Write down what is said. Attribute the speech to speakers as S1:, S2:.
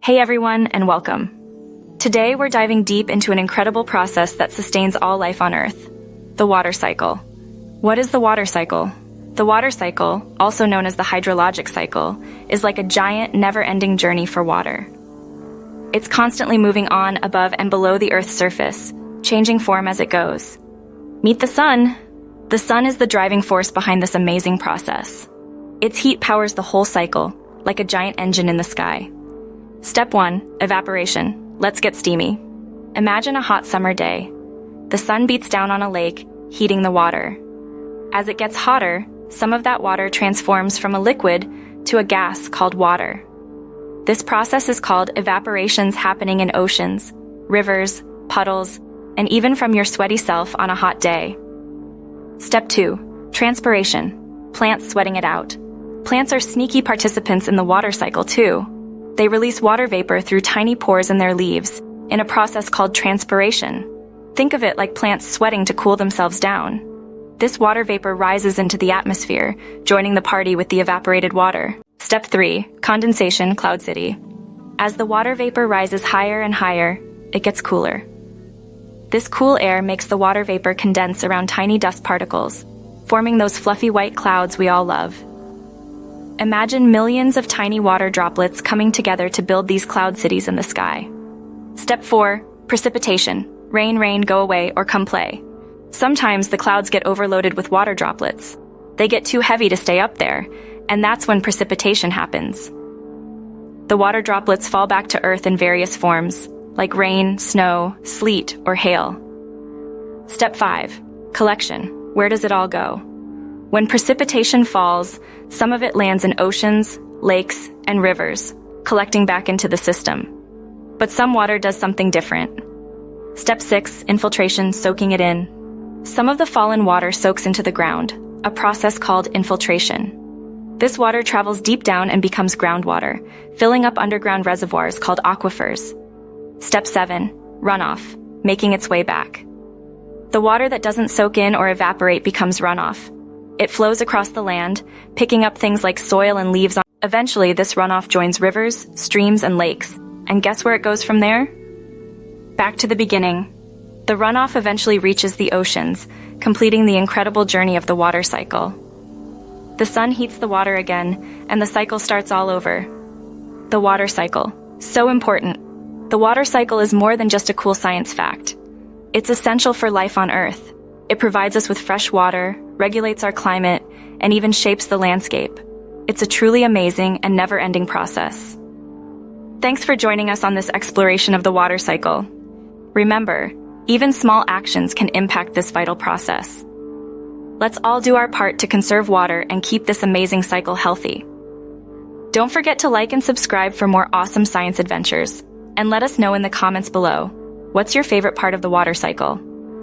S1: Hey everyone, and welcome. Today we're diving deep into an incredible process that sustains all life on Earth, the water cycle. What is the water cycle? The water cycle, also known as the hydrologic cycle, is like a giant, never-ending journey for water. It's constantly moving on, above, and below the Earth's surface, changing form as it goes. Meet the sun. The sun is the driving force behind this amazing process. Its heat powers the whole cycle, like a giant engine in the sky. Step 1. Evaporation. Let's get steamy. Imagine a hot summer day. The sun beats down on a lake, heating the water. As it gets hotter, some of that water transforms from a liquid to a gas called water. This process is called evaporations, happening in oceans, rivers, puddles, and even from your sweaty self on a hot day. Step 2. Transpiration. Plants sweating it out. Plants are sneaky participants in the water cycle too. They release water vapor through tiny pores in their leaves, in a process called transpiration. Think of it like plants sweating to cool themselves down. This water vapor rises into the atmosphere, joining the party with the evaporated water. Step 3. Condensation, cloud city. As the water vapor rises higher and higher, it gets cooler. This cool air makes the water vapor condense around tiny dust particles, forming those fluffy white clouds we all love. Imagine millions of tiny water droplets coming together to build these cloud cities in the sky. Step 4. Precipitation. Rain, rain, go away, or come play. Sometimes the clouds get overloaded with water droplets. They get too heavy to stay up there, and that's when precipitation happens. The water droplets fall back to Earth in various forms, like rain, snow, sleet, or hail. Step 5. Collection. Where does it all go? When precipitation falls, some of it lands in oceans, lakes, and rivers, collecting back into the system. But some water does something different. Step 6. Infiltration, soaking it in. Some of the fallen water soaks into the ground, a process called infiltration. This water travels deep down and becomes groundwater, filling up underground reservoirs called aquifers. Step 7. Runoff, making its way back. The water that doesn't soak in or evaporate becomes runoff. It flows across the land, picking up things like soil and leaves. Eventually, this runoff joins rivers, streams, and lakes. And guess where it goes from there? Back to the beginning. The runoff eventually reaches the oceans, completing the incredible journey of the water cycle. The sun heats the water again, and the cycle starts all over. The water cycle. So important. The water cycle is more than just a cool science fact. It's essential for life on Earth. It provides us with fresh water, regulates our climate, and even shapes the landscape. It's a truly amazing and never-ending process. Thanks for joining us on this exploration of the water cycle. Remember, even small actions can impact this vital process. Let's all do our part to conserve water and keep this amazing cycle healthy. Don't forget to like and subscribe for more awesome science adventures. And let us know in the comments below, what's your favorite part of the water cycle?